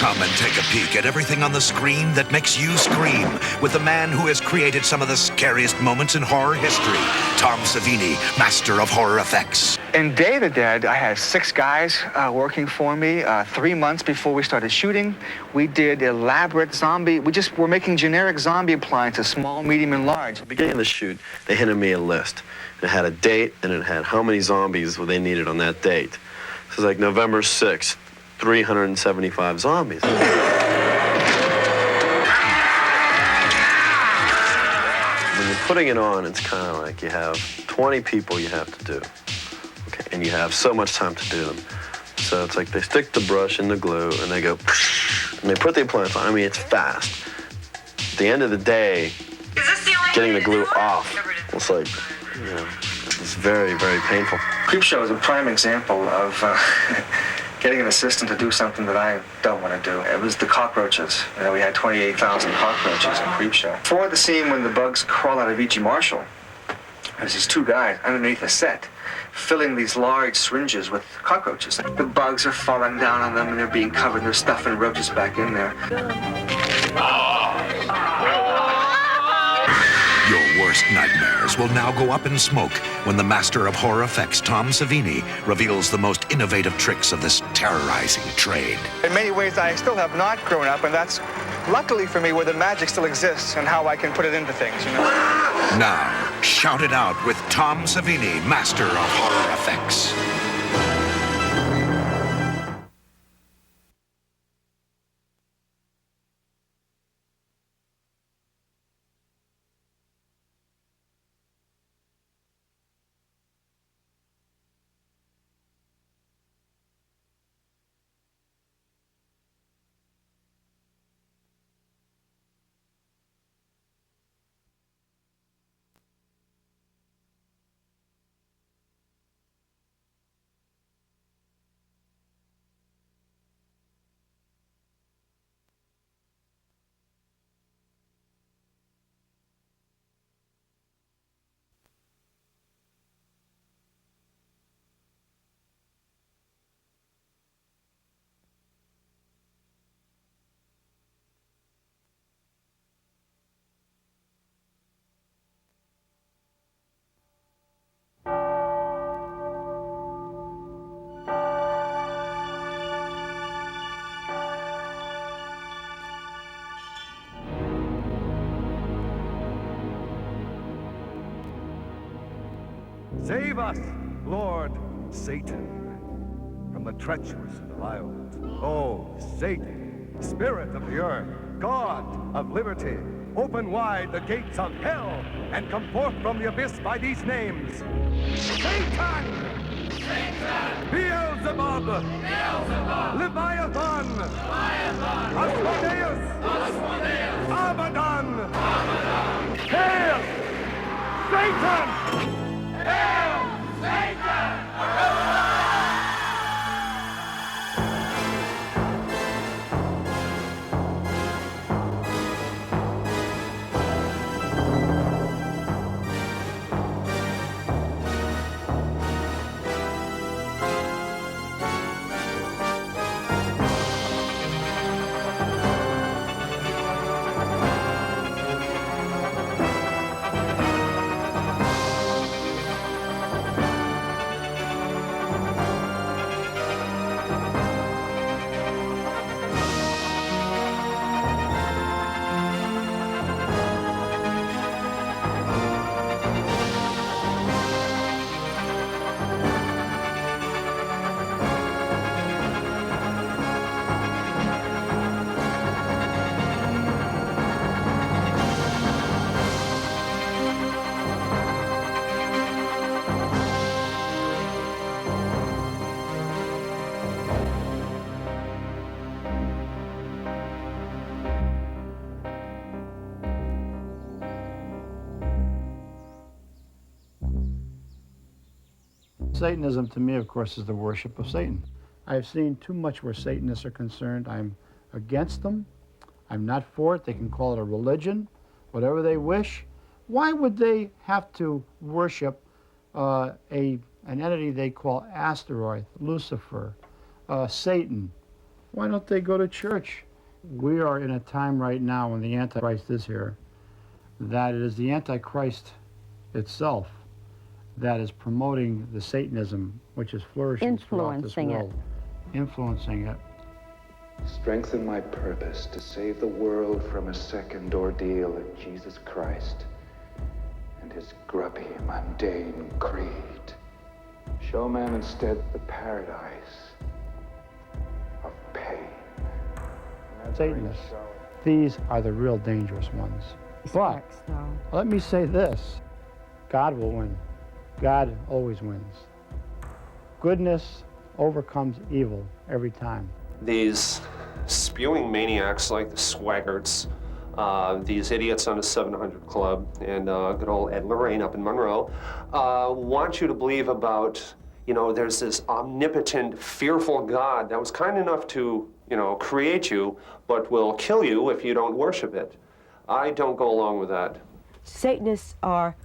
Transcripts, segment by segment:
Come and take a peek at everything on the screen that makes you scream with the man who has created some of the scariest moments in horror history, Tom Savini, master of horror effects. In Day of the Dead, I had 6 guys working for me. 3 months before we started shooting, we did elaborate zombie. We just were making generic zombie appliances, small, medium, and large. At the beginning of the shoot, they handed me a list. It had a date, and it had how many zombies they needed on that date. So it was like November 6th, 375 zombies. When you're putting it on, it's kind of like you have 20 people you have to do. Okay, and you have so much time to do them. So it's like they stick the brush in the glue, and they go, and they put the appliance on. I mean, it's fast. At the end of the day, getting the glue off, it's like, you know, it's very, very painful. Creepshow is a prime example of getting an assistant to do something that I don't want to do. It was the cockroaches. You know, we had 28,000 cockroaches in Creepshow. For the scene when the bugs crawl out of E.G. Marshall, there's these 2 guys underneath a set filling these large syringes with cockroaches. The bugs are falling down on them and they're being covered. They're stuffing roaches back in there. Your worst nightmares will now go up in smoke when the master of horror effects, Tom Savini, reveals the most innovative tricks of this terrorizing trade. In many ways, I still have not grown up, and that's luckily for me where the magic still exists and how I can put it into things, you know. Now, shout it out with Tom Savini, master of horror effects. Save us, Lord Satan, from the treacherous and wild. Oh, Satan, spirit of the earth, God of liberty, open wide the gates of hell and come forth from the abyss by these names. Satan! Satan! Beelzebub! Beelzebub! Leviathan! Leviathan! Asmodeus! Asmodeus! Abaddon! Abaddon! Hail! Satan! Hail! Satan! Satanism, to me, of course, is the worship of Satan. I've seen too much where Satanists are concerned. I'm against them. I'm not for it. They can call it a religion, whatever they wish. Why would they have to worship an entity they call asteroid, Lucifer, Satan? Why don't they go to church? We are in a time right now when the Antichrist is here, that it is the Antichrist itself that is promoting the Satanism, which is flourishing throughout this world. Influencing it. Strengthen my purpose to save the world from a second ordeal of Jesus Christ and his grubby, mundane creed. Show man instead the paradise of pain. Satanists. These are the real dangerous ones. But let me say this, God will win. God always wins. Goodness overcomes evil every time. These spewing maniacs like the Swaggarts, these idiots on the 700 Club, and good old Ed Lorraine up in Monroe, want you to believe about, there's this omnipotent, fearful God that was kind enough to, create you, but will kill you if you don't worship it. I don't go along with that. Satanists are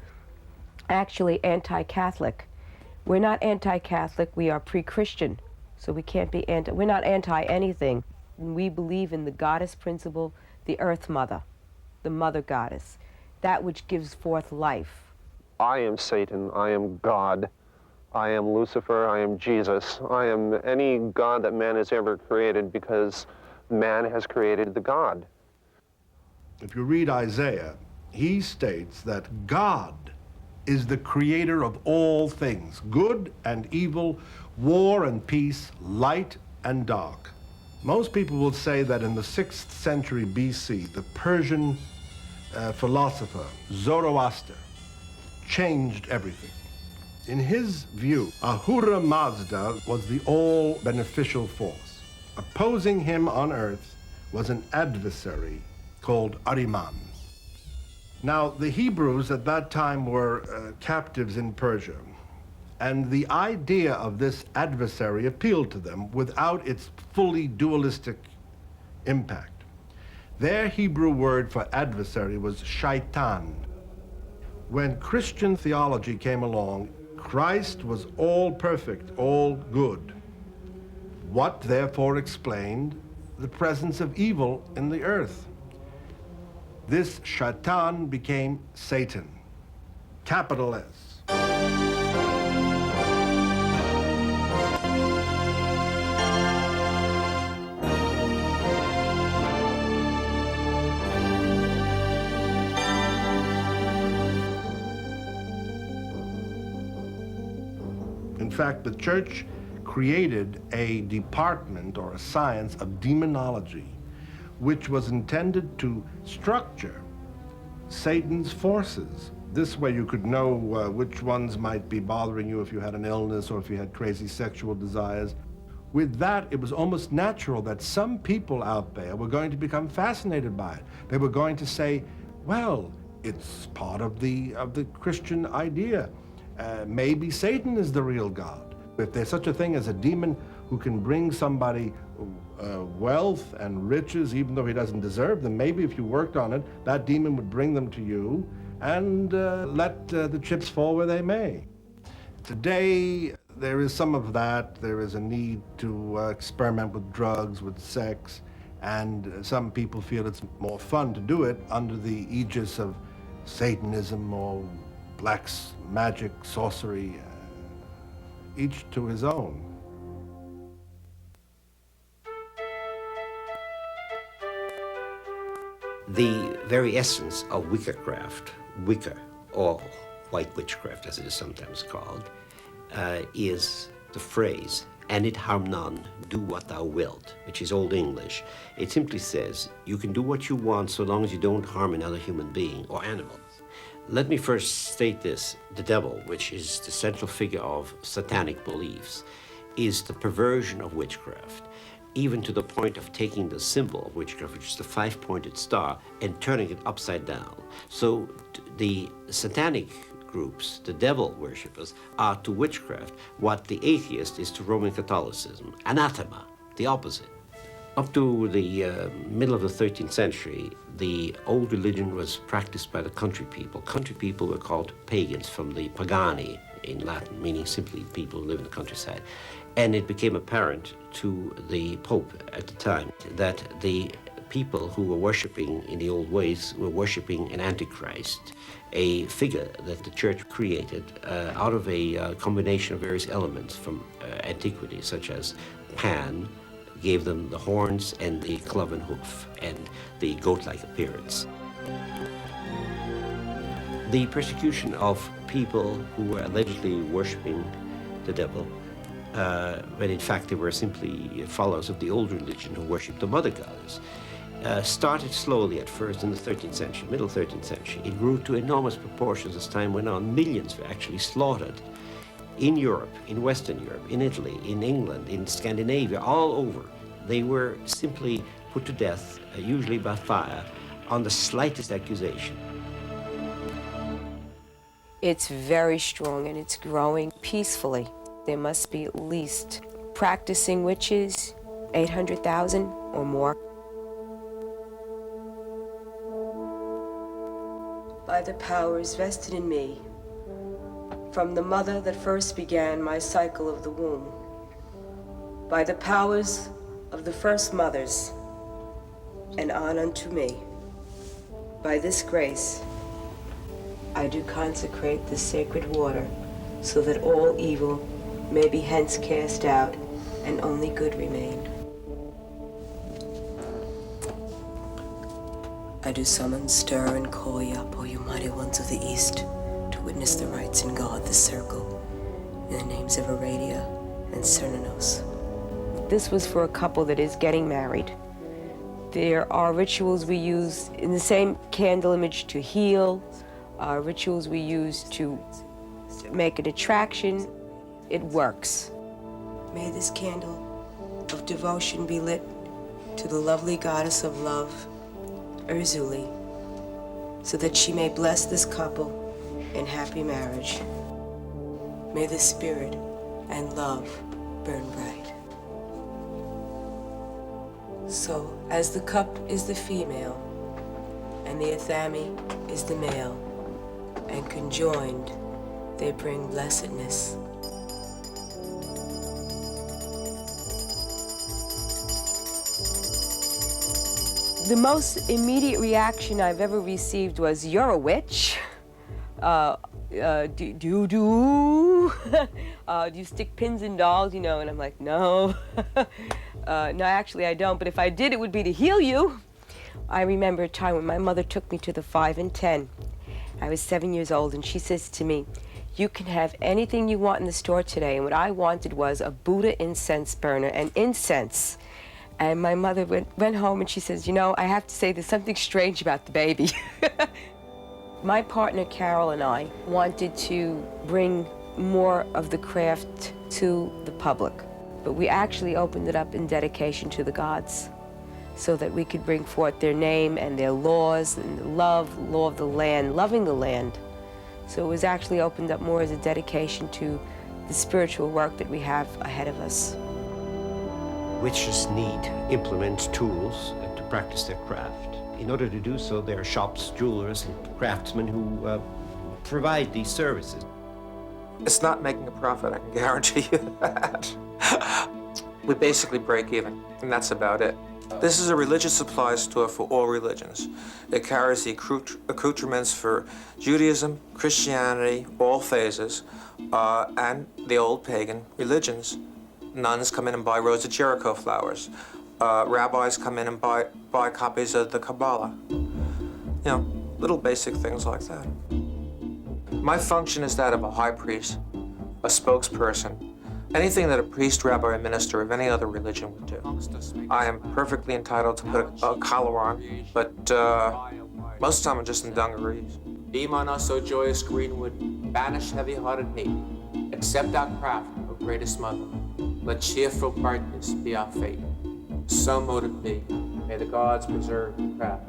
actually anti-Catholic. We're not anti-Catholic, we are pre-Christian. So we can't be we're not anti-anything. We believe in the goddess principle, the earth mother, the mother goddess, that which gives forth life. I am Satan, I am God, I am Lucifer, I am Jesus, I am any God that man has ever created because man has created the God. If you read Isaiah, he states that God is the creator of all things, good and evil, war and peace, light and dark. Most people will say that in the 6th century BC, the Persian philosopher Zoroaster changed everything. In his view, Ahura Mazda was the all-beneficial force. Opposing him on earth was an adversary called Ahriman. Now, the Hebrews at that time were captives in Persia, and the idea of this adversary appealed to them without its fully dualistic impact. Their Hebrew word for adversary was shaitan. When Christian theology came along, Christ was all perfect, all good. What therefore explained the presence of evil in the earth? This shaitan became Satan, capital S. In fact, the church created a department or a science of demonology, which was intended to structure Satan's forces. This way you could know which ones might be bothering you if you had an illness or if you had crazy sexual desires. With that, it was almost natural that some people out there were going to become fascinated by it. They were going to say, well, it's part of the Christian idea. Maybe Satan is the real God. If there's such a thing as a demon who can bring somebody wealth and riches, even though he doesn't deserve them, maybe if you worked on it, that demon would bring them to you and let the chips fall where they may. Today, there is some of that. There is a need to experiment with drugs, with sex, and some people feel it's more fun to do it under the aegis of Satanism or black magic, sorcery, each to his own. The very essence of Witchcraft, Wicca, or white witchcraft as it is sometimes called, is the phrase, "And it harm none, do what thou wilt," which is Old English. It simply says, you can do what you want so long as you don't harm another human being or animal. Let me first state this. The devil, which is the central figure of satanic beliefs, is the perversion of witchcraft, even to the point of taking the symbol of witchcraft, which is the five-pointed star, and turning it upside down. So the satanic groups, the devil worshippers, are to witchcraft what the atheist is to Roman Catholicism. Anathema, the opposite. Up to the middle of the 13th century, the old religion was practiced by the country people. Country people were called pagans from the pagani in Latin, meaning simply people who live in the countryside. And it became apparent to the Pope at the time that the people who were worshipping in the old ways were worshipping an Antichrist, a figure that the church created out of a combination of various elements from antiquity, such as Pan gave them the horns and the cloven hoof and the goat-like appearance. The persecution of people who were allegedly worshipping the devil, when in fact they were simply followers of the old religion who worshipped the mother goddess, started slowly at first in the 13th century, middle 13th century. It grew to enormous proportions as time went on. Millions were actually slaughtered in Europe, in Western Europe, in Italy, in England, in Scandinavia, all over. They were simply put to death, usually by fire, on the slightest accusation. It's very strong and it's growing peacefully. There must be at least practicing witches, 800,000 or more. By the powers vested in me, from the mother that first began my cycle of the womb, by the powers of the first mothers, and on unto me, by this grace, I do consecrate the sacred water, so that all evil may be hence cast out, and only good remain. I do summon, stir, and call ye up, all you mighty ones of the East, to witness the rites in God, the circle, in the names of Aradia and Cernunnos. This was for a couple that is getting married. There are rituals we use in the same candle image to heal, rituals we use to make an attraction. It works. May this candle of devotion be lit to the lovely goddess of love, Urzuli, so that she may bless this couple in happy marriage. May the spirit and love burn bright. So, as the cup is the female, and the athame is the male, and conjoined, they bring blessedness. The most immediate reaction I've ever received was, "You're a witch? Do you stick pins in dolls, you know?" And I'm like, "No." No, actually I don't, but if I did, it would be to heal you. I remember a time when my mother took me to the 5 and 10. I was 7 years old, and she says to me, "You can have anything you want in the store today." And what I wanted was a Buddha incense burner and incense. And my mother went home and she says, "You know, I have to say there's something strange about the baby." My partner Carol and I wanted to bring more of the craft to the public, but we actually opened it up in dedication to the gods, so that we could bring forth their name and their laws and the law of the land, loving the land. So it was actually opened up more as a dedication to the spiritual work that we have ahead of us. Witches need implement tools to practice their craft. In order to do so, there are shops, jewelers, and craftsmen who provide these services. It's not making a profit, I can guarantee you that. We basically break even, and that's about it. This is a religious supply store for all religions. It carries the accoutrements for Judaism, Christianity, all phases, and the old pagan religions. Nuns come in and buy Rose of Jericho flowers. Rabbis come in and buy copies of the Kabbalah. You know, little basic things like that. My function is that of a high priest, a spokesperson, anything that a priest, rabbi, or minister of any other religion would do. I am perfectly entitled to put a collar on, but most of the time I'm just in dungarees. Beam on us, O joyous greenwood, banish heavy-hearted hate. Accept our craft, O greatest mother. Let cheerful brightness be our fate. So mote it be. May the gods preserve the craft.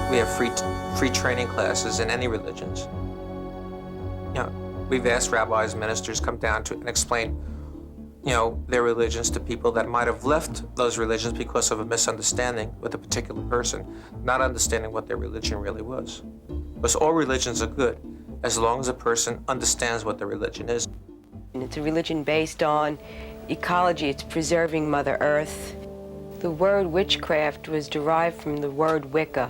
We have free training classes in any religions. You know, We've asked rabbis, ministers come down to and explain, their religions to people that might have left those religions because of a misunderstanding with a particular person, not understanding what their religion really was. Because all religions are good, as long as a person understands what their religion is. And it's a religion based on ecology. It's preserving Mother Earth. The word witchcraft was derived from the word Wicca.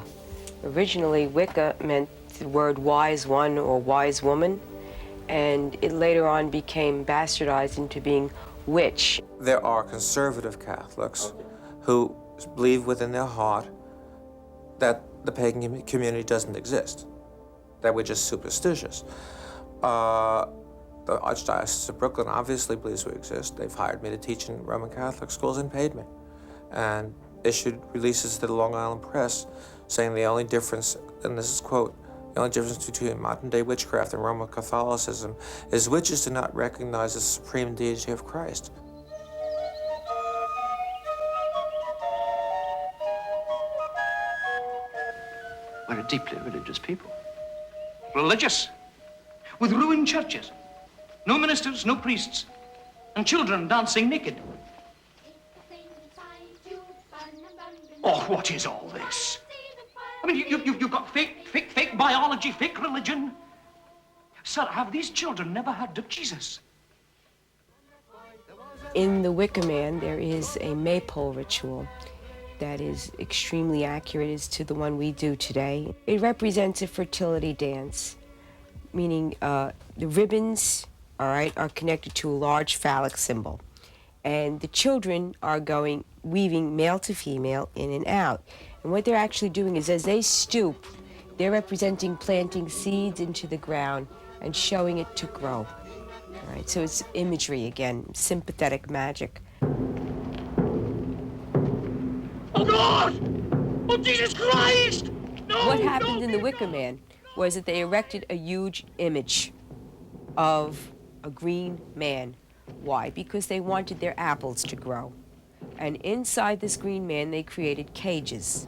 Originally, Wicca meant the word wise one or wise woman, and it later on became bastardized into being witch. There are conservative Catholics who believe within their heart that the pagan community doesn't exist, that we're just superstitious. The Archdiocese of Brooklyn obviously believes we exist. They've hired me to teach in Roman Catholic schools and paid me, and issued releases to the Long Island Press saying the only difference, and this is quote, the only difference between modern-day witchcraft and Roman Catholicism is witches do not recognize the supreme deity of Christ. We're a deeply religious people. Religious? With ruined churches. No ministers, no priests, and children dancing naked. Oh, what is all this? I mean, you've got fake biology, fake religion. Sir, have these children never heard of Jesus? In the Wicca Man, there is a maypole ritual that is extremely accurate as to the one we do today. It represents a fertility dance, meaning the ribbons, are connected to a large phallic symbol. And the children are weaving male to female in and out. And what they're actually doing is as they stoop, they're representing planting seeds into the ground and showing it to grow. All right, so it's imagery again, sympathetic magic. Oh God! Oh Jesus Christ! No! What happened in the Wicca Man was that they erected a huge image of a green man. Why? Because they wanted their apples to grow. And inside this green man, they created cages.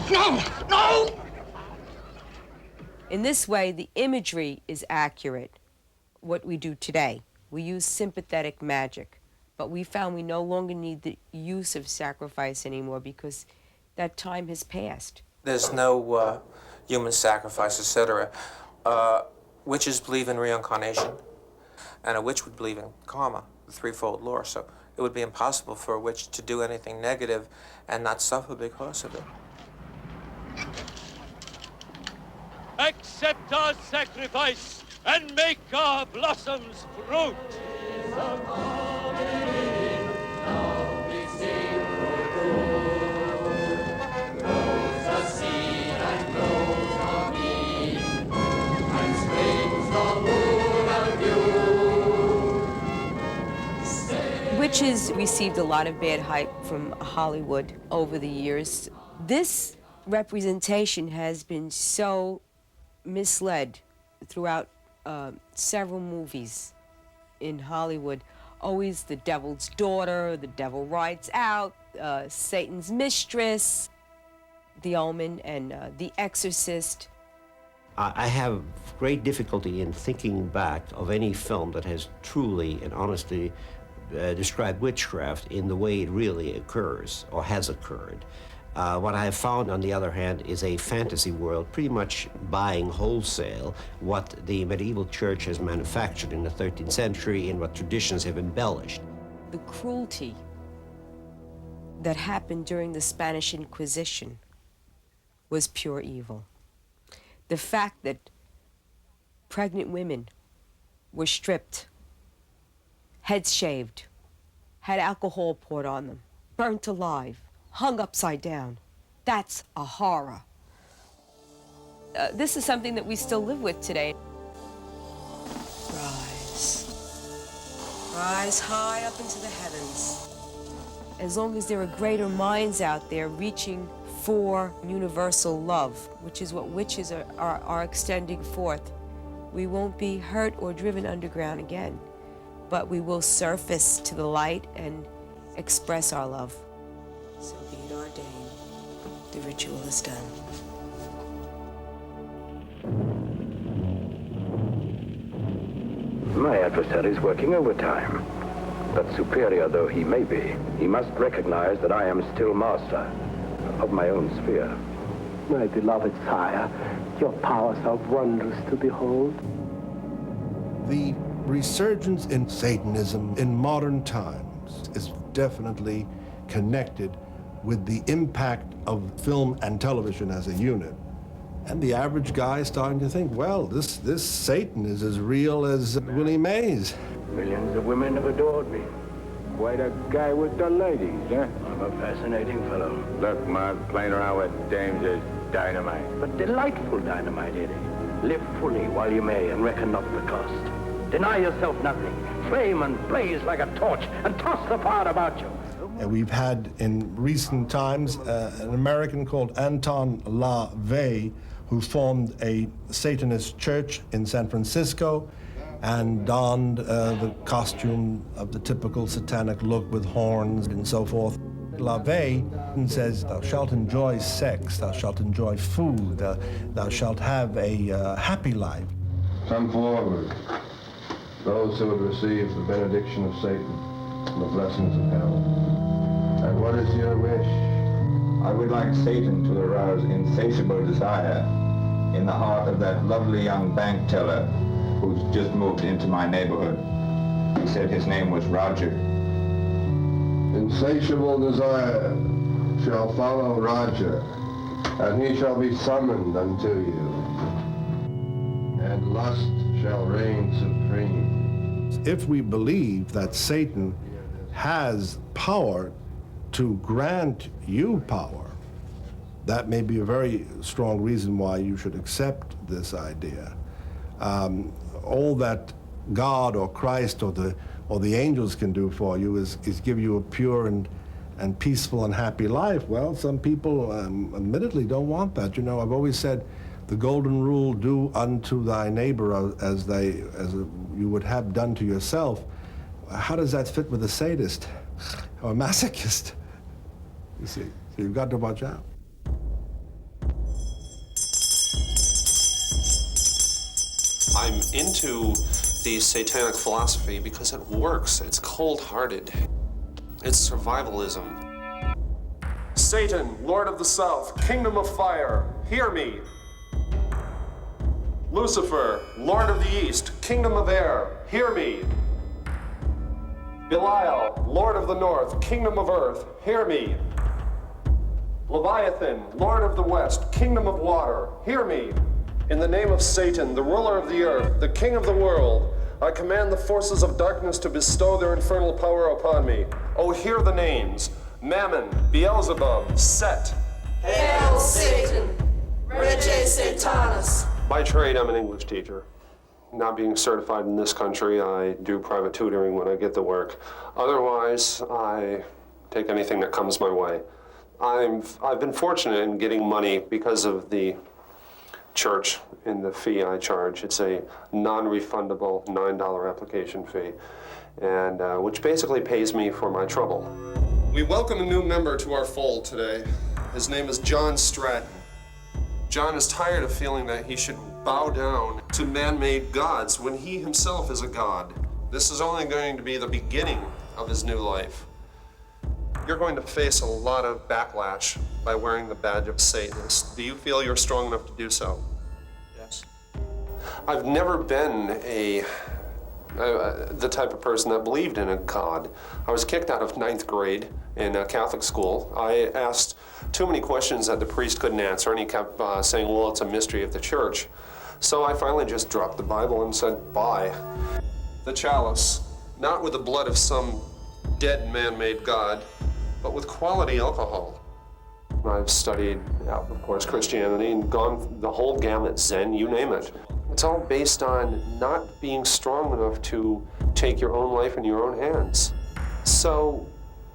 No! No! In this way, the imagery is accurate. What we do today, we use sympathetic magic, but we found we no longer need the use of sacrifice anymore because that time has passed. There's no human sacrifice, etc. Witches believe in reincarnation, and a witch would believe in karma, the threefold law. So it would be impossible for a witch to do anything negative and not suffer because of it. Accept our sacrifice and make our blossoms fruit. Witches received a lot of bad hype from Hollywood over the years. This representation has been so misled throughout several movies in Hollywood. Always the devil's daughter, the devil rides out, Satan's mistress, The Omen, and The Exorcist. I have great difficulty in thinking back of any film that has truly and honestly described witchcraft in the way it really occurs or has occurred. What I have found, on the other hand, is a fantasy world pretty much buying wholesale what the medieval church has manufactured in the 13th century and what traditions have embellished. The cruelty that happened during the Spanish Inquisition was pure evil. The fact that pregnant women were stripped, heads shaved, had alcohol poured on them, burnt alive, hung upside down. That's a horror. This is something that we still live with today. Rise. Rise high up into the heavens. As long as there are greater minds out there reaching for universal love, which is what witches are extending forth, we won't be hurt or driven underground again, but we will surface to the light and express our love. So be it ordained. the ritual is done. My adversary's working overtime. But superior though he may be, he must recognize that I am still master of my own sphere. My beloved sire, your powers are wondrous to behold. The resurgence in Satanism in modern times is definitely connected with the impact of film and television as a unit. And the average guy is starting to think, well, this Satan is as real as Willie Mays. Millions of women have adored me. Quite a guy with the ladies, huh? I'm a fascinating fellow. Look, Mark, playing around with dames is dynamite. But delightful dynamite, Eddie. Live fully while you may and reckon not the cost. Deny yourself nothing. Flame and blaze like a torch and toss the fire about you. And we've had in recent times an American called Anton LaVey who formed a Satanist church in San Francisco and donned the costume of the typical satanic look with horns and so forth. LaVey says, thou shalt enjoy sex, thou shalt enjoy food, thou shalt have a happy life. Come forward, those who would receive the benediction of Satan and the blessings of hell. And what is your wish? I would like Satan to arouse insatiable desire in the heart of that lovely young bank teller who's just moved into my neighborhood. He said his name was Roger. Insatiable desire shall follow Roger, and he shall be summoned unto you, and lust shall reign supreme. If we believe that Satan has power to grant you power, that may be a very strong reason why you should accept this idea. All that God or Christ or the angels can do for you is give you a pure and peaceful and happy life. Well, some people admittedly don't want that. You know, I've always said the golden rule, do unto thy neighbor as you would have done to yourself. How does that fit with a sadist or a masochist? You see, so you've got to watch out. I'm into the satanic philosophy because it works. It's cold-hearted. It's survivalism. Satan, Lord of the South, Kingdom of Fire, hear me. Lucifer, Lord of the East, Kingdom of Air, hear me. Belial, Lord of the North, Kingdom of Earth, hear me. Leviathan, Lord of the West, Kingdom of Water, hear me. In the name of Satan, the ruler of the earth, the king of the world, I command the forces of darkness to bestow their infernal power upon me. Oh, hear the names: Mammon, Beelzebub, Set. Hail Satan, Rege Satanas. By trade, I'm an English teacher. Not being certified in this country, I do private tutoring when I get the work. Otherwise, I take anything that comes my way. I've been fortunate in getting money because of the church in the fee I charge. It's a non-refundable $9 application fee, and which basically pays me for my trouble. We welcome a new member to our fold today. His name is John Stratton. John is tired of feeling that he should bow down to man-made gods when he himself is a god. This is only going to be the beginning of his new life. You're going to face a lot of backlash by wearing the badge of Satanist. Do you feel you're strong enough to do so? Yes. I've never been the type of person that believed in a god. I was kicked out of 9th grade in a Catholic school. I asked too many questions that the priest couldn't answer, and he kept saying, well, it's a mystery of the church. So I finally just dropped the Bible and said, bye. The chalice, not with the blood of some dead man-made god, but with quality alcohol. I've studied, of course, Christianity and gone the whole gamut, Zen, you name it. It's all based on not being strong enough to take your own life in your own hands. So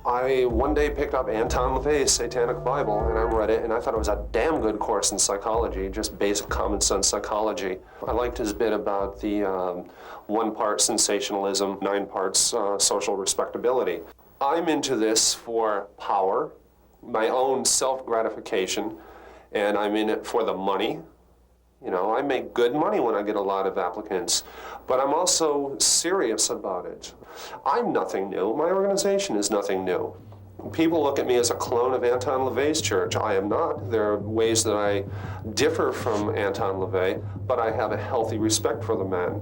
I one day picked up Anton LaVey's Satanic Bible, and I read it, and I thought it was a damn good course in psychology, just basic common sense psychology. I liked his bit about the 1 part sensationalism, 9 parts social respectability. I'm into this for power, my own self-gratification, and I'm in it for the money. You know, I make good money when I get a lot of applicants, but I'm also serious about it. I'm nothing new. My organization is nothing new. People look at me as a clone of Anton LaVey's church. I am not. There are ways that I differ from Anton LaVey, but I have a healthy respect for the man.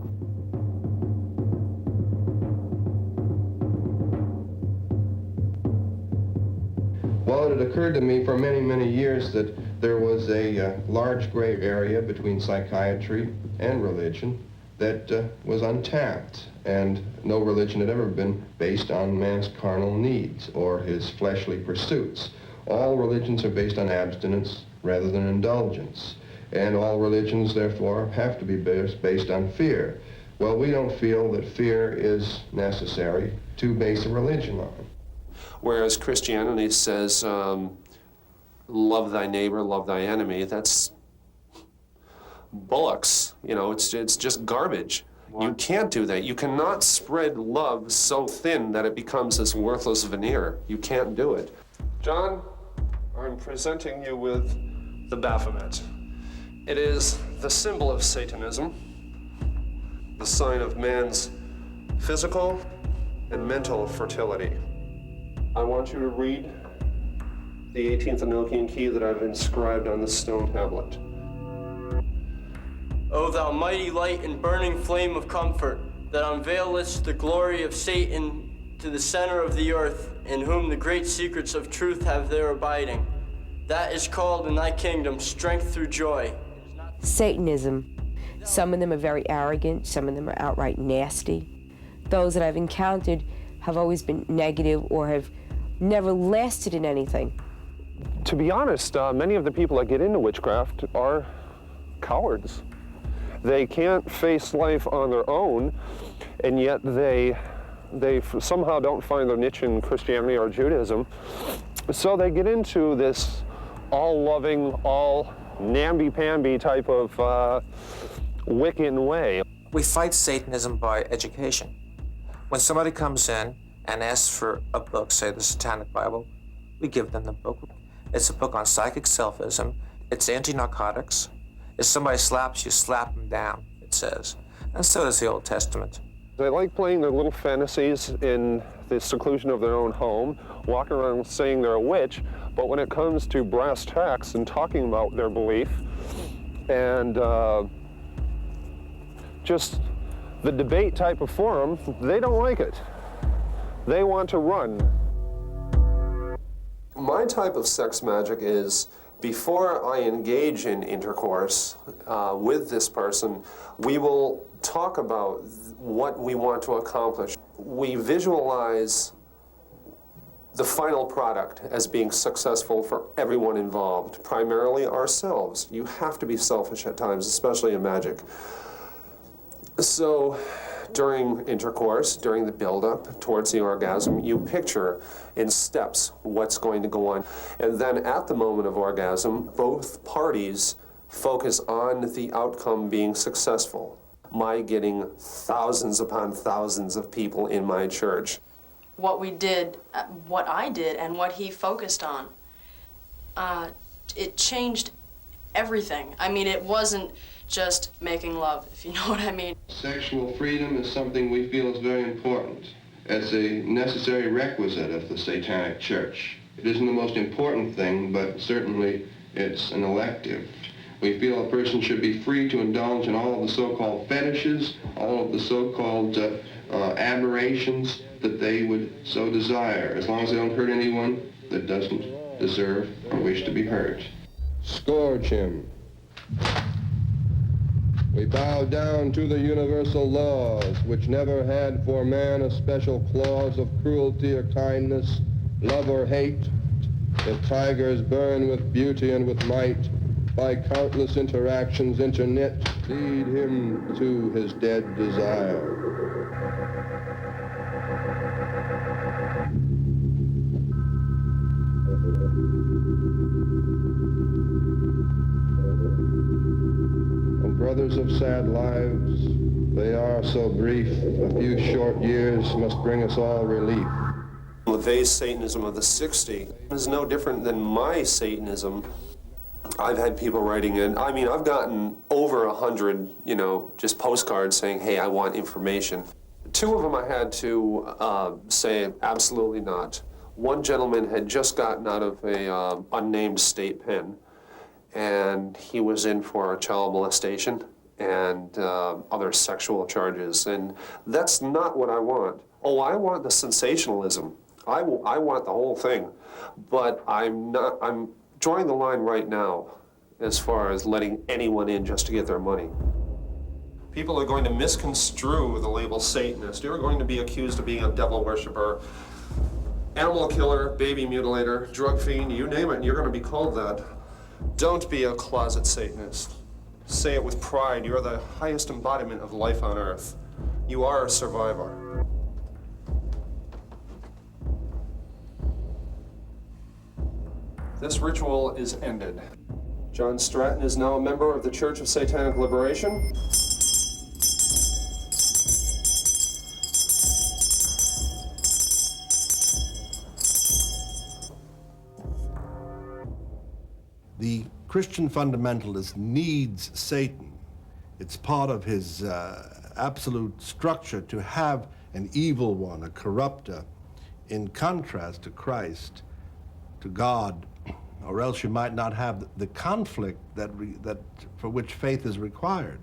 Well, it had occurred to me for many, many years that there was a large gray area between psychiatry and religion that was untapped, and no religion had ever been based on man's carnal needs or his fleshly pursuits. All religions are based on abstinence rather than indulgence, and all religions, therefore, have to be based on fear. Well, we don't feel that fear is necessary to base a religion on. Whereas Christianity says, love thy neighbor, love thy enemy. That's bullocks. You know, it's just garbage. You can't do that. You cannot spread love so thin that it becomes this worthless veneer. You can't do it. John, I'm presenting you with the Baphomet. It is the symbol of Satanism, the sign of man's physical and mental fertility. I want you to read the 18th Enochian key that I've inscribed on the stone tablet. O thou mighty light and burning flame of comfort, that unveilest the glory of Satan to the center of the earth, in whom the great secrets of truth have their abiding. That is called in thy kingdom strength through joy. Satanism. Some of them are very arrogant, some of them are outright nasty. Those that I've encountered have always been negative or have never lasted in anything. To be honest, many of the people that get into witchcraft are cowards. They can't face life on their own, and yet they somehow don't find their niche in Christianity or Judaism. So they get into this all-loving, all namby-pamby type of Wiccan way. We fight Satanism by education. When somebody comes in and asks for a book, say the Satanic Bible, we give them the book. It's a book on psychic selfism. It's anti-narcotics. If somebody slaps you, slap them down, it says. And so does the Old Testament. They like playing their little fantasies in the seclusion of their own home, walking around saying they're a witch, but when it comes to brass tacks and talking about their belief and just the debate type of forum, they don't like it. They want to run. My type of sex magic is, before I engage in intercourse with this person, we will talk about what we want to accomplish. We visualize the final product as being successful for everyone involved, primarily ourselves. You have to be selfish at times, especially in magic. So during intercourse, during the build-up towards the orgasm, you picture in steps what's going to go on. And then at the moment of orgasm, both parties focus on the outcome being successful. My getting thousands upon thousands of people in my church. What we did, what I did, and what he focused on, it changed everything. I mean, it wasn't just making love, if you know what I mean. Sexual freedom is something we feel is very important. It's a necessary requisite of the Satanic Church. It isn't the most important thing, but certainly it's an elective. We feel a person should be free to indulge in all of the so-called fetishes, all of the so-called aberrations that they would so desire, as long as they don't hurt anyone that doesn't deserve or wish to be hurt. Scourge him. We bow down to the universal laws, which never had for man a special clause of cruelty or kindness, love or hate. If tigers burn with beauty and with might, by countless interactions interknit, lead him to his dead desire. Brothers of sad lives, they are so brief. A few short years must bring us all relief. The LaVey's Satanism of the 60s is no different than my Satanism. I've had people writing in. I mean, I've gotten over 100, just postcards saying, hey, I want information. 2 of them I had to say absolutely not. One gentleman had just gotten out of a unnamed state pen, and he was in for child molestation and other sexual charges, and that's not what I want. Oh, I want the sensationalism. I want the whole thing, but I'm drawing the line right now as far as letting anyone in just to get their money. People are going to misconstrue the label Satanist. You're going to be accused of being a devil worshiper, animal killer, baby mutilator, drug fiend, you name it, and you're going to be called that. Don't be a closet Satanist. Say it with pride. You're the highest embodiment of life on earth. You are a survivor. This ritual is ended. John Stratton is now a member of the Church of Satanic Liberation. The Christian fundamentalist needs Satan. It's part of his absolute structure to have an evil one, a corrupter, in contrast to Christ, to God, or else you might not have the conflict that for which faith is required.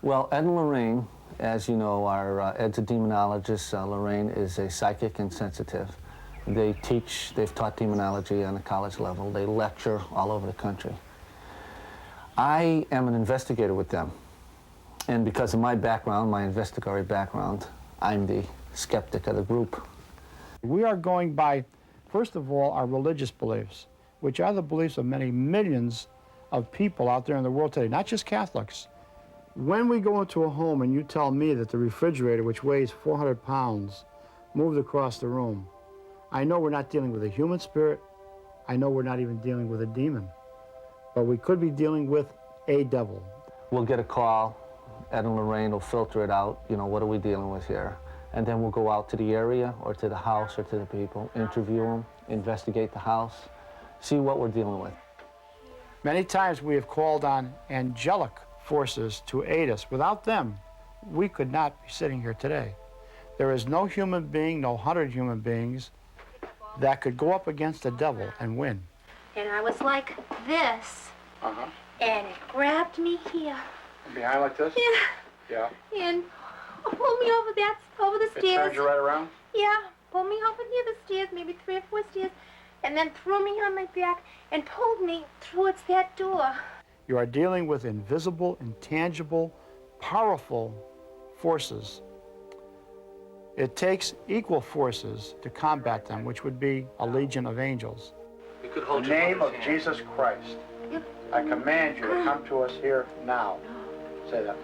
Well, Ed and Lorraine, as you know, Ed's a demonologist. Lorraine is a psychic and sensitive. They've taught demonology on a college level. They lecture all over the country. I am an investigator with them. And because of my background, my investigatory background, I'm the skeptic of the group. We are going by, first of all, our religious beliefs, which are the beliefs of many millions of people out there in the world today, not just Catholics. When we go into a home and you tell me that the refrigerator, which weighs 400 pounds, moved across the room, I know we're not dealing with a human spirit. I know we're not even dealing with a demon. But we could be dealing with a devil. We'll get a call. Ed and Lorraine will filter it out. What are we dealing with here? And then we'll go out to the area or to the house or to the people, interview them, investigate the house, see what we're dealing with. Many times we have called on angelic forces to aid us. Without them, we could not be sitting here today. There is no human being, no 100 human beings that could go up against the devil and win. And I was like this. And it grabbed me here. Behind like this? Yeah. Yeah. And pulled me over the It stairs. turned you right around? Yeah. Pulled me over near the stairs, maybe 3 or 4 stairs, and then threw me on my back and pulled me towards that door. You are dealing with invisible, intangible, powerful forces. It takes equal forces to combat them, which would be a legion of angels. In the name of Jesus Christ, I command you to come to us here now. Say that.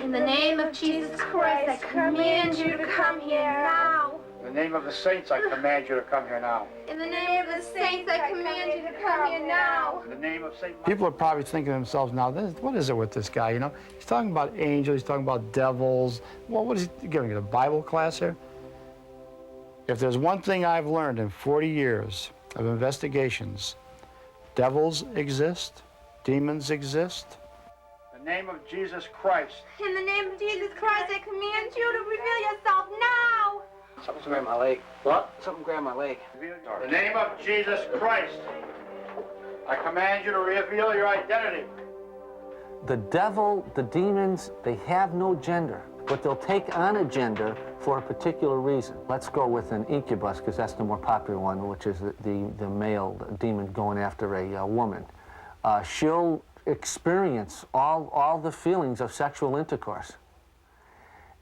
In the name of Jesus Christ, I command you to come here now. In the name of the saints, I command you to come here now. In the name of the saints, I command you to come here now. In the name of Satan. People are probably thinking to themselves now, what is it with this guy, He's talking about angels, he's talking about devils. Well, what is he giving, a Bible class here? If there's one thing I've learned in 40 years of investigations, devils exist, demons exist. In the name of Jesus Christ. In the name of Jesus Christ, I command you to reveal yourself now. Something grabbed my leg. What? Something grabbed my leg. In the name of Jesus Christ, I command you to reveal your identity. The devil, the demons, they have no gender, but they'll take on a gender for a particular reason. Let's go with an incubus, because that's the more popular one, which is the male demon going after a woman. She'll experience all the feelings of sexual intercourse.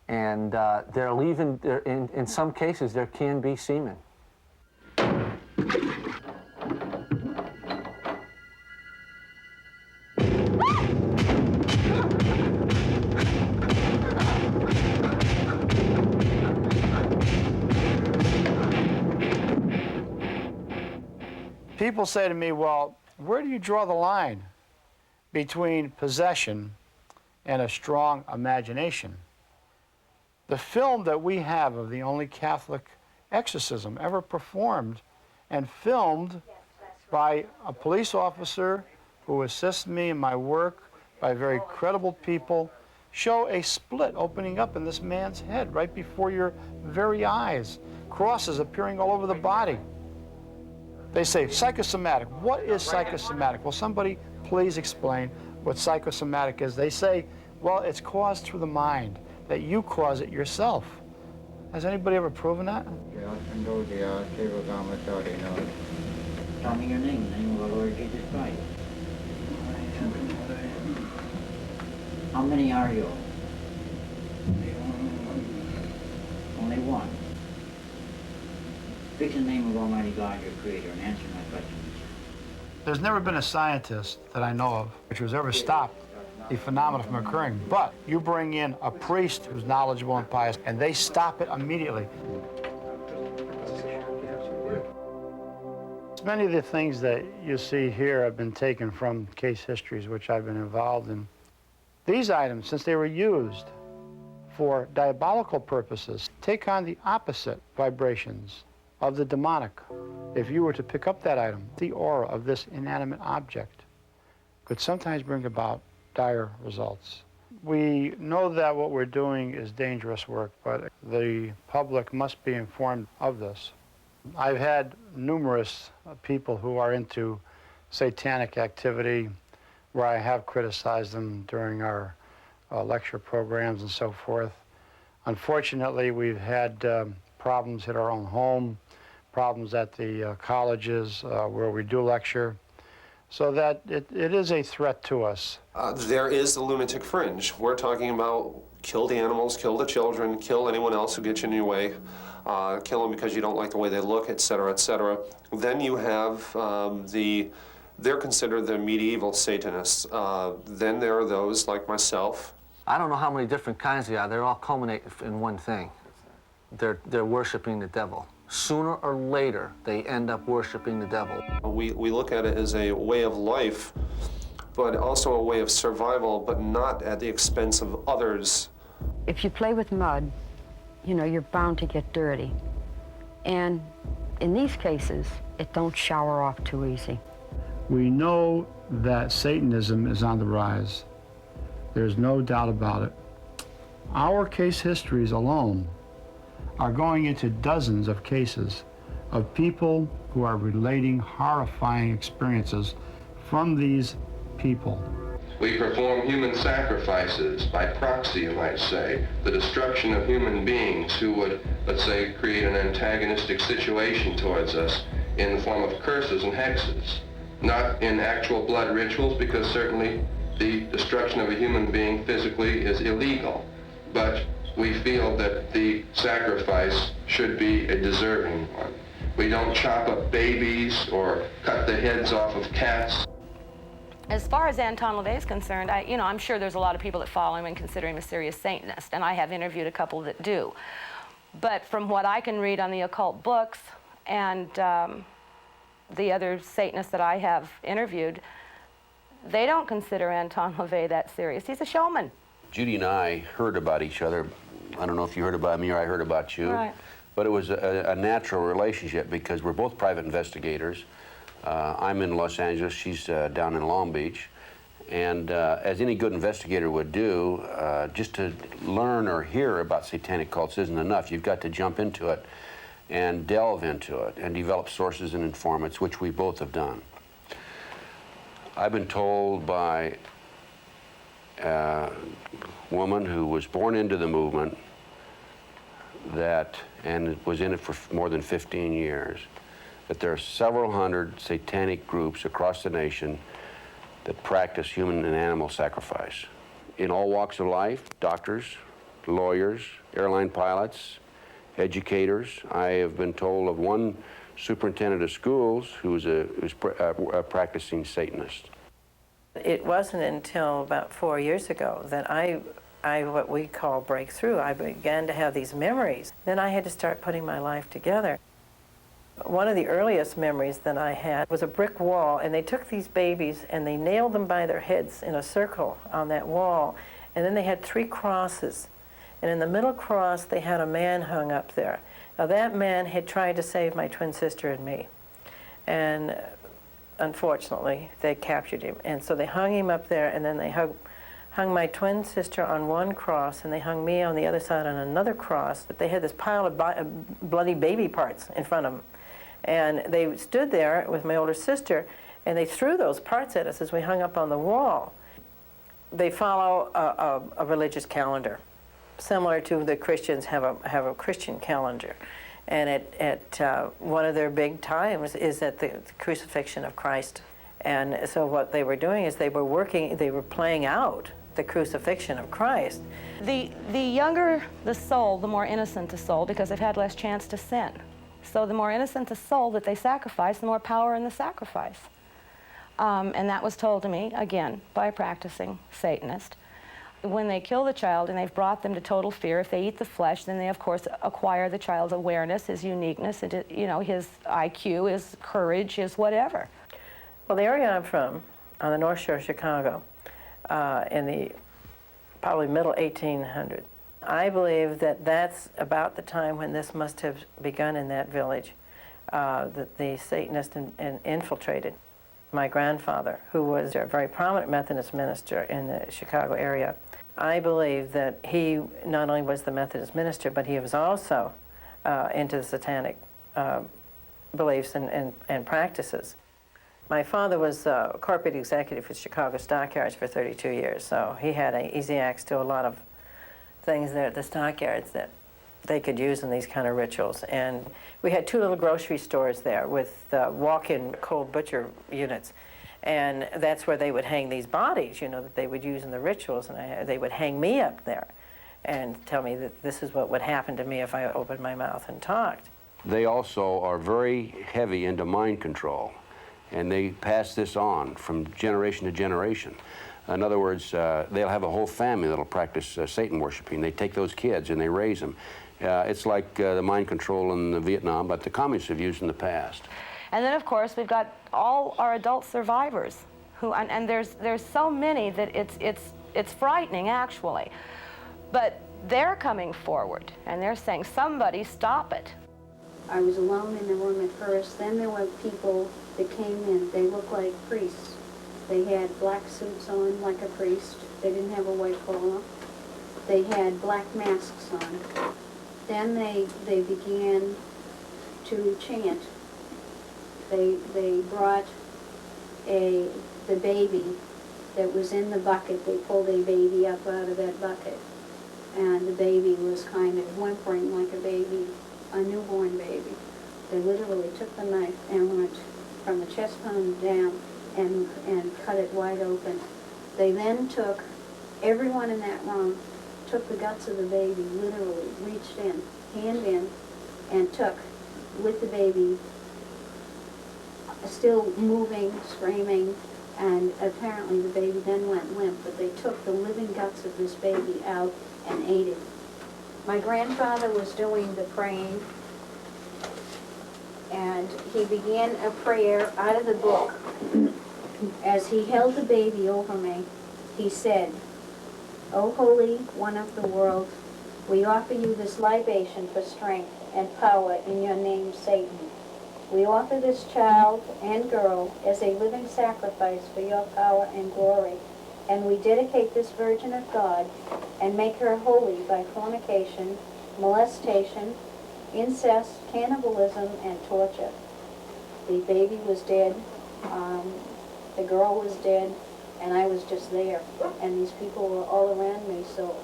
And in some cases, there can be semen. People say to me, well, where do you draw the line between possession and a strong imagination? The film that we have of the only Catholic exorcism ever performed and filmed by a police officer who assists me in my work, by very credible people, show a split opening up in this man's head right before your very eyes, crosses appearing all over the body. They say psychosomatic. What is psychosomatic? Will somebody please explain what psychosomatic is? They say, well, it's caused through the mind, that you cause it yourself. Has anybody ever proven that? Tell me your name, in the name of the Lord Jesus Christ. How many are you? Only one. Speak in the name of Almighty God, your Creator, and answer my questions. There's never been a scientist that I know of which has ever stopped the phenomenon from occurring. But you bring in a priest who's knowledgeable and pious, and they stop it immediately. Many of the things that you see here have been taken from case histories which I've been involved in. These items, since they were used for diabolical purposes, take on the opposite vibrations of the demonic. If you were to pick up that item, the aura of this inanimate object could sometimes bring about dire results. We know that what we're doing is dangerous work, but the public must be informed of this. I've had numerous people who are into satanic activity where I have criticized them during our lecture programs and so forth. Unfortunately, we've had problems at our own home, problems at the colleges where we do lecture, so that it is a threat to us. There is the lunatic fringe. We're talking about kill the animals, kill the children, kill anyone else who gets in your way. Kill them because you don't like the way they look, et cetera, et cetera. Then you have they're considered the medieval Satanists. Then there are those like myself. I don't know how many different kinds they are. They're all culminate in one thing. They're worshiping the devil. Sooner or later, they end up worshiping the devil. We look at it as a way of life, but also a way of survival, but not at the expense of others. If you play with mud, you know, you're bound to get dirty. And in these cases, it don't shower off too easy. We know that Satanism is on the rise. There's no doubt about it. Our case histories alone are going into dozens of cases of people who are relating horrifying experiences from these people. We perform human sacrifices by proxy, you might say, the destruction of human beings who would, let's say, create an antagonistic situation towards us in the form of curses and hexes. Not in actual blood rituals, because certainly the destruction of a human being physically is illegal. But we feel that the sacrifice should be a deserving one. We don't chop up babies or cut the heads off of cats. As far as Anton LaVey is concerned, I'm sure there's a lot of people that follow him and consider him a serious Satanist, and I have interviewed a couple that do. But from what I can read on the occult books and the other Satanists that I have interviewed, they don't consider Anton LaVey that serious. He's a showman. Judy and I heard about each other. I don't know if you heard about me or I heard about you. Right. But it was a natural relationship because we're both private investigators. I'm in Los Angeles, she's down in Long Beach. And as any good investigator would do, just to learn or hear about satanic cults isn't enough. You've got to jump into it and delve into it and develop sources and informants, which we both have done. I've been told by a woman who was born into the movement and was in it for more than 15 years, that there are several hundred satanic groups across the nation that practice human and animal sacrifice. In all walks of life, doctors, lawyers, airline pilots, educators. I have been told of one superintendent of schools who's a practicing Satanist. It wasn't until about 4 years ago that I what we call breakthrough. I began to have these memories. Then I had to start putting my life together. One of the earliest memories that I had was a brick wall, and they took these babies and they nailed them by their heads in a circle on that wall, and then they had 3 crosses. And in the middle cross, they had a man hung up there. Now, that man had tried to save my twin sister and me. And unfortunately, they captured him. And so they hung him up there, and then they hung my twin sister on one cross, and they hung me on the other side on another cross. But they had this pile of bloody baby parts in front of them. And they stood there with my older sister, and they threw those parts at us as we hung up on the wall. They follow a religious calendar, similar to the Christians have a Christian calendar. And at one of their big times is at the crucifixion of Christ. And so what they were doing is they were playing out the crucifixion of Christ. The younger the soul, the more innocent the soul, because they've had less chance to sin. So the more innocent the soul that they sacrifice, the more power in the sacrifice. And that was told to me, again, by a practicing Satanist. When they kill the child and they've brought them to total fear, if they eat the flesh, then they, of course, acquire the child's awareness, his uniqueness, and, you know, his IQ, his courage, his whatever. Well, the area I'm from, on the North Shore of Chicago, in the probably middle 1800s, I believe that that's about the time when this must have begun in that village, that the Satanists infiltrated. My grandfather, who was a very prominent Methodist minister in the Chicago area, I believe that he not only was the Methodist minister, but he was also into the satanic beliefs and practices. My father was corporate executive for Chicago Stockyards for 32 years, so he had an easy access to a lot of things there at the stockyards that they could use in these kind of rituals. And we had 2 little grocery stores there with walk-in cold butcher units. And that's where they would hang these bodies, you know, that they would use in the rituals. And they would hang me up there and tell me that this is what would happen to me if I opened my mouth and talked. They also are very heavy into mind control, and they pass this on from generation to generation. In other words, they'll have a whole family that'll practice Satan worshiping. They take those kids and they raise them. It's like the mind control in Vietnam, but the communists have used in the past. And then, of course, we've got all our adult survivors, who, and there's so many that it's frightening, actually. But they're coming forward, and they're saying, somebody stop it. I was alone in the room at first. Then there were people that came in. They looked like priests. They had black suits on like a priest. They didn't have a white collar. They had black masks on. Then they began to chant. They brought the baby that was in the bucket. They pulled a baby up out of that bucket. And the baby was kind of whimpering like a baby, a newborn baby. They literally took the knife and went from the chest bone down and cut it wide open. They then took, everyone in that room took the guts of the baby, literally reached in, hand in, and took, with the baby, still moving, screaming, and apparently the baby then went limp, but they took the living guts of this baby out and ate it. My grandfather was doing the praying, and he began a prayer out of the book. As he held the baby over me, he said, "O Holy One of the world, we offer you this libation for strength and power in your name, Satan. We offer this child and girl as a living sacrifice for your power and glory, and we dedicate this Virgin of God and make her holy by fornication, molestation, incest, cannibalism, and torture." The baby was dead. The girl was dead, and I was just there, and these people were all around me, so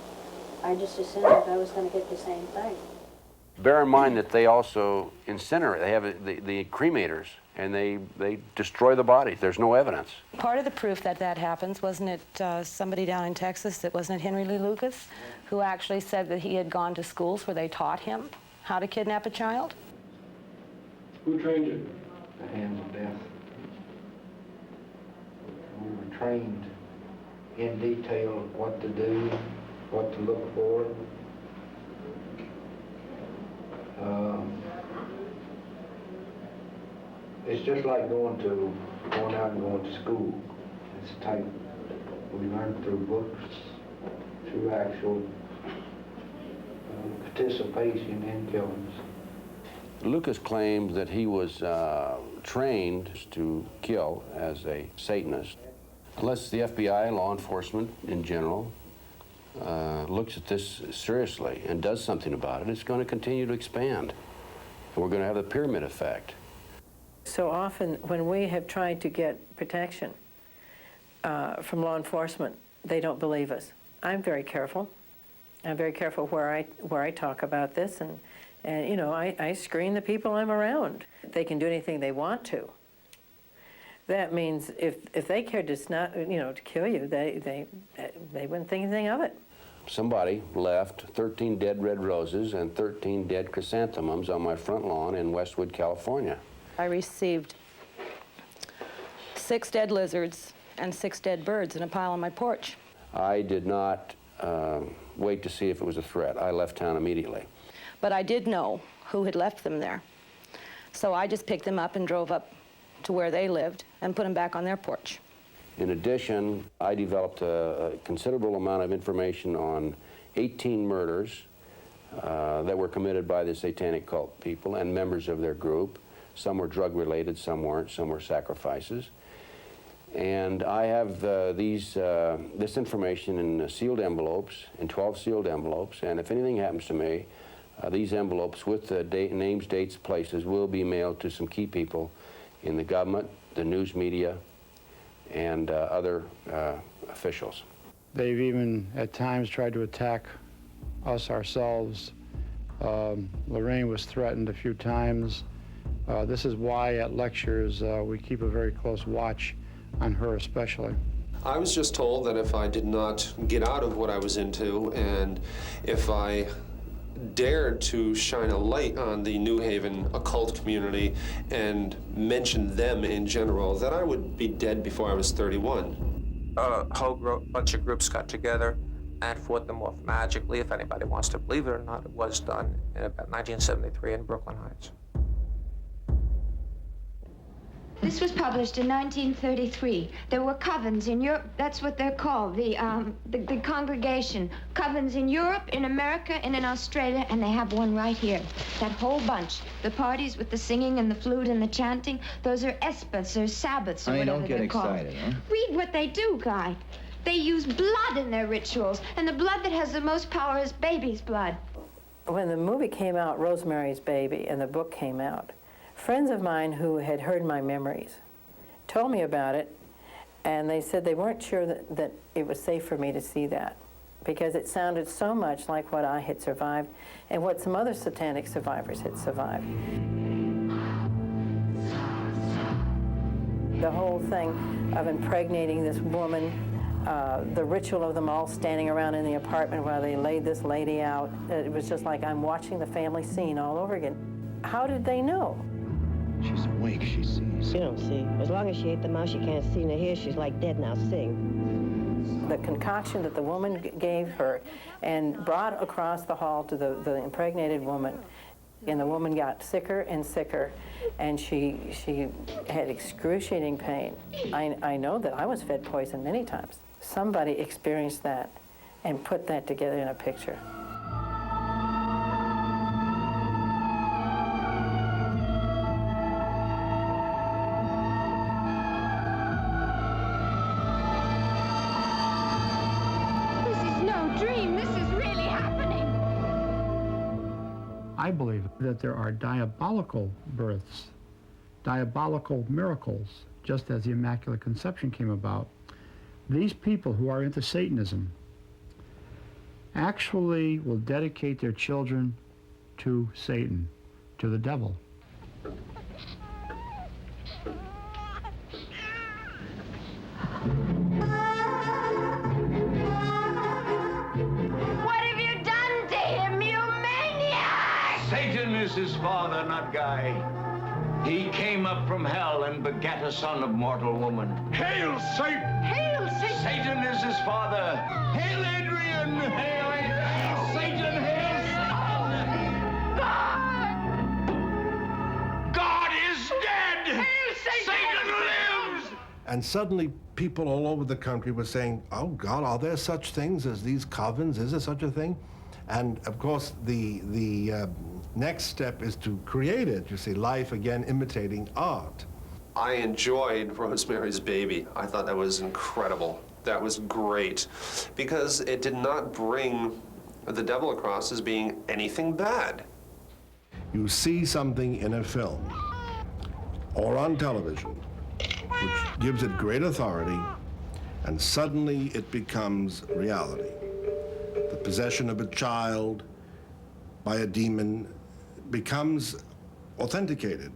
I just assumed that I was going to get the same thing. Bear in mind that they also incinerate. They have the cremators, and they destroy the bodies. There's no evidence. Part of the proof that that happens, wasn't it somebody down in Texas, wasn't it Henry Lee Lucas, who actually said that he had gone to schools where they taught him how to kidnap a child? Who trained you? The hands of death. We were trained in detail what to do, what to look for. It's just like going out and going to school. It's a type we learn through books, through actual participation in killings. Lucas claimed that he was trained to kill as a Satanist. Unless the FBI, law enforcement in general, looks at this seriously and does something about it, it's going to continue to expand. And we're going to have the pyramid effect. So often when we have tried to get protection from law enforcement, they don't believe us. I'm very careful. I'm very careful where I talk about this, and you know, I screen the people I'm around. They can do anything they want to. That means if they cared to kill you, they wouldn't think anything of it. Somebody left 13 dead red roses and 13 dead chrysanthemums on my front lawn in Westwood, California. I received 6 dead lizards and 6 dead birds in a pile on my porch. I did not wait to see if it was a threat. I left town immediately. But I did know who had left them there. So I just picked them up and drove up to where they lived and put them back on their porch. In addition, I developed a considerable amount of information on 18 murders that were committed by the satanic cult people and members of their group. Some were drug-related, some weren't, some were sacrifices. And I have this information in sealed envelopes, in 12 sealed envelopes, and if anything happens to me, these envelopes with the names, dates, places will be mailed to some key people in the government, the news media, and other officials. They've even at times tried to attack us ourselves. Lorraine was threatened a few times. This is why at lectures we keep a very close watch on her especially. I was just told that if I did not get out of what I was into, and if I dared to shine a light on the New Haven occult community and mention them in general, that I would be dead before I was 31. A whole bunch of groups got together and fought them off magically. If anybody wants to believe it or not, it was done in about 1973 in Brooklyn Heights. This was published in 1933. There were covens in Europe. That's what they're called, the congregation. Covens in Europe, in America, and in Australia, and they have one right here. That whole bunch. The parties with the singing and the flute and the chanting, those are espas or Sabbaths or whatever they're called. Don't get excited, huh? Read what they do, Guy. They use blood in their rituals, and the blood that has the most power is baby's blood. When the movie came out, Rosemary's Baby, and the book came out, friends of mine who had heard my memories told me about it, and they said they weren't sure that it was safe for me to see that because it sounded so much like what I had survived and what some other satanic survivors had survived. The whole thing of impregnating this woman, the ritual of them all standing around in the apartment while they laid this lady out, it was just like I'm watching the family scene all over again. How did they know? She's awake, she sees. She don't see. As long as she ate the mouse, she can't see nor hear. She's like dead now. Sing. The concoction that the woman gave her and brought across the hall to the impregnated woman, and the woman got sicker and sicker, and she had excruciating pain. I know that I was fed poison many times. Somebody experienced that and put that together in a picture. I believe that there are diabolical births, diabolical miracles, just as the Immaculate Conception came about. These people who are into Satanism actually will dedicate their children to Satan, to the devil. Satan is his father, not Guy. He came up from hell and begat a son of mortal woman. Hail, Satan! Hail, Satan! Satan is his father. Hail, Adrian! Hail, Satan! Hail, Satan! God is dead! Hail, Satan! Satan lives! And suddenly people all over the country were saying, oh God, are there such things as these covens? Is there such a thing? And of course, the next step is to create it, you see, life again imitating art. I enjoyed Rosemary's Baby. I thought that was incredible. That was great, because it did not bring the devil across as being anything bad. You see something in a film or on television which gives it great authority, and suddenly it becomes reality. The possession of a child by a demon becomes authenticated.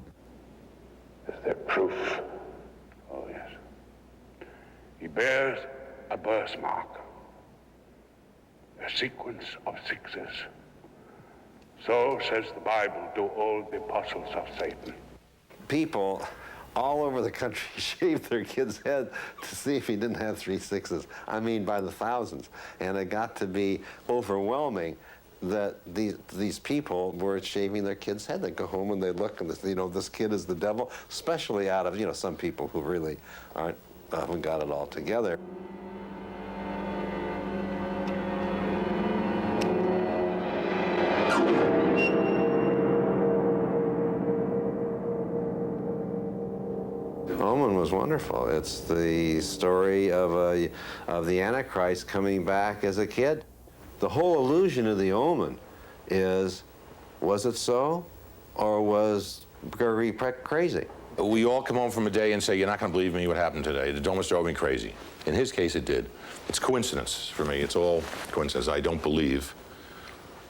Is there proof? Oh, yes. He bears a birthmark, a sequence of sixes. So, says the Bible, do all the apostles of Satan. People all over the country shaved their kids' head to see if he didn't have 3 6s. I mean, by the thousands. And it got to be overwhelming that these people were shaving their kids' head. They go home and they look and this, this kid is the devil, especially out of, some people who really haven't got it all together. Omen was wonderful. It's the story of the Antichrist coming back as a kid. The whole illusion of the Omen is, was it so, or was Gregory Peck crazy? We all come home from a day and say, you're not going to believe me what happened today. The dome drove me crazy. In his case, it did. It's coincidence for me. It's all coincidence. I don't believe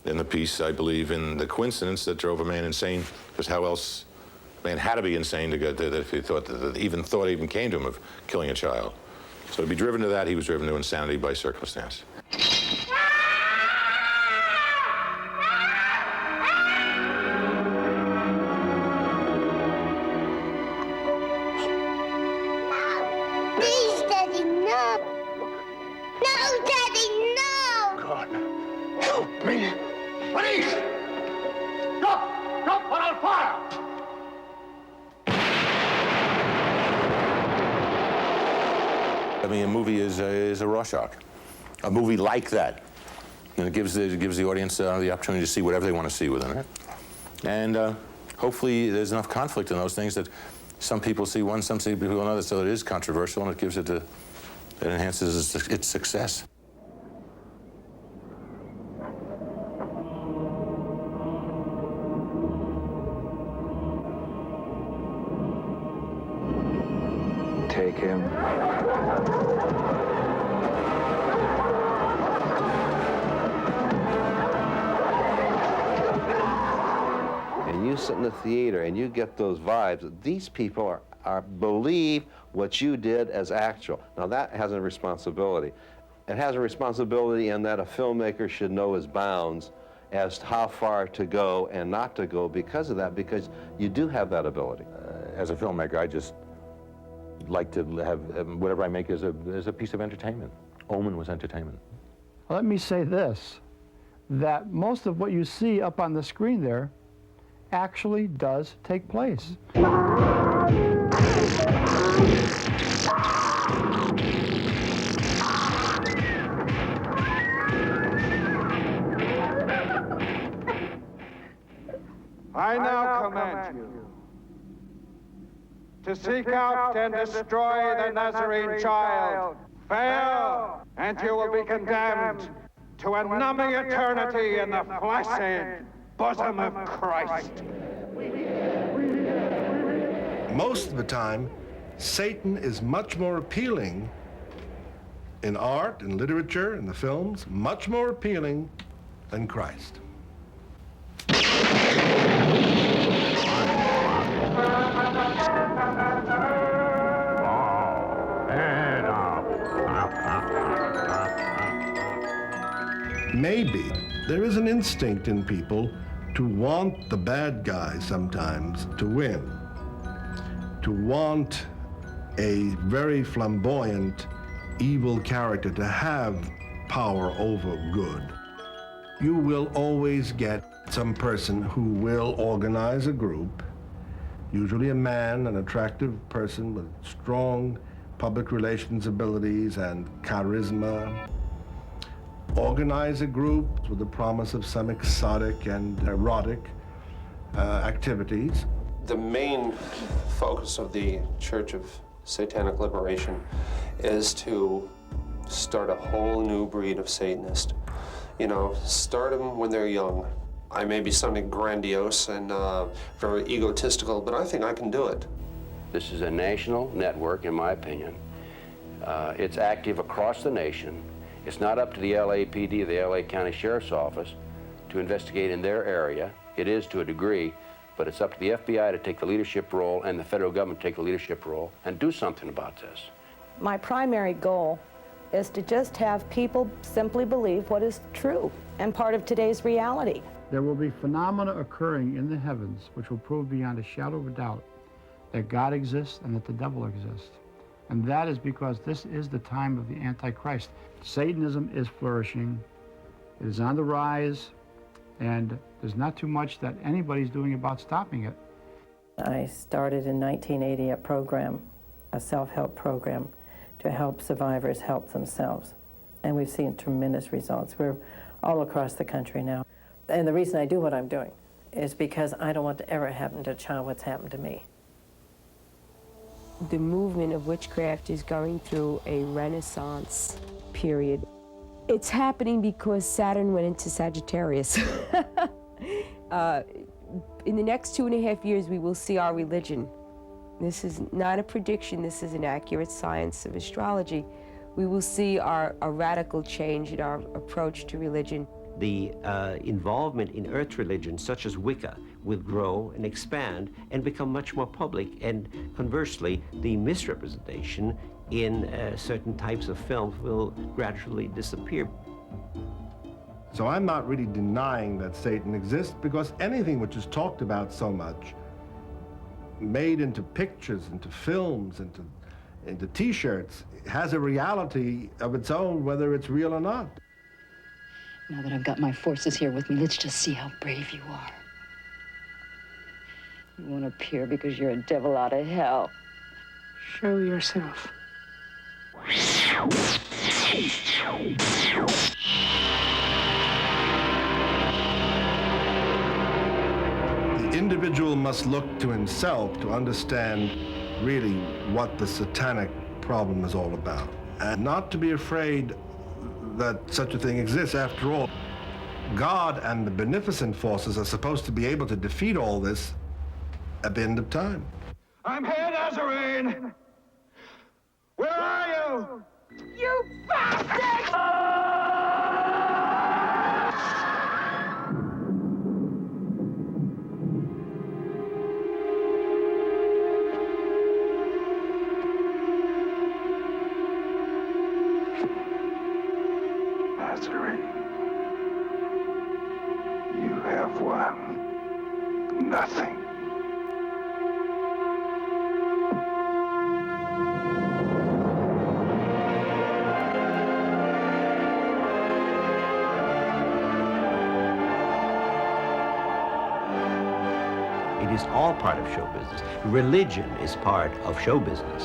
in the piece. I believe in the coincidence that drove a man insane, because how else? Man had to be insane to get that if he thought that even came to him of killing a child. So to be driven to that, he was driven to insanity by circumstance. Please, Daddy, no! No, Daddy, no! God, help me! Please! Stop, or I'll fire! I mean, a movie is a Rorschach. A movie like that. And it gives the audience the opportunity to see whatever they want to see within it. And hopefully there's enough conflict in those things that some people see one, some see people another, so it is controversial, and it gives it it enhances its success. Take him. And you sit in the theater and you get those vibes. These people believe what you did as actual. Now that has a responsibility. It has a responsibility in that a filmmaker should know his bounds as to how far to go and not to go because of that, because you do have that ability. As a filmmaker, I just like to have whatever I make as a piece of entertainment. Omen was entertainment. Let me say this, that most of what you see up on the screen there actually does take place. I now command you to seek out and destroy the Nazarene child. Fail, and you will be condemned to a numbing eternity in the flaccid bosom of Christ. Most of the time, Satan is much more appealing in art, in literature, in the films, much more appealing than Christ. Maybe there is an instinct in people to want the bad guy sometimes to win, to want a very flamboyant, evil character to have power over good. You will always get some person who will organize a group, usually a man, an attractive person with strong public relations abilities and charisma, organize a group with the promise of some exotic and erotic activities. The main focus of the Church of Satanic Liberation is to start a whole new breed of Satanist. You know, start them when they're young. I may be sounding grandiose and very egotistical, but I think I can do it. This is a national network, in my opinion. It's active across the nation. It's not up to the LAPD or the LA County Sheriff's Office to investigate in their area. It is to a degree, but it's up to the FBI to take the leadership role and the federal government to take the leadership role and do something about this. My primary goal is to just have people simply believe what is true and part of today's reality. There will be phenomena occurring in the heavens which will prove beyond a shadow of a doubt that God exists and that the devil exists. And that is because this is the time of the Antichrist. Satanism is flourishing. It is on the rise, and there's not too much that anybody's doing about stopping it. I started in 1980 a program, a self-help program, to help survivors help themselves. And we've seen tremendous results. We're all across the country now. And the reason I do what I'm doing is because I don't want to ever happen to a child what's happened to me. The movement of witchcraft is going through a renaissance period. It's happening because Saturn went into Sagittarius. In the next 2.5 years, we will see our religion. This is not a prediction, this is an accurate science of astrology. We will see a radical change in our approach to religion. The involvement in earth religions, such as Wicca, will grow and expand and become much more public. And conversely, the misrepresentation in certain types of films will gradually disappear. So I'm not really denying that Satan exists, because anything which is talked about so much, made into pictures, into films, into T-shirts, has a reality of its own, whether it's real or not. Now that I've got my forces here with me, let's just see how brave you are. You won't appear because you're a devil out of hell. Show yourself. The individual must look to himself to understand really what the satanic problem is all about, and not to be afraid that such a thing exists. After all, God and the beneficent forces are supposed to be able to defeat all this at the end of time. I'm here, Nazarene! Where are you? You bastard! Nazarene, you have won nothing. It is all part of show business. Religion is part of show business.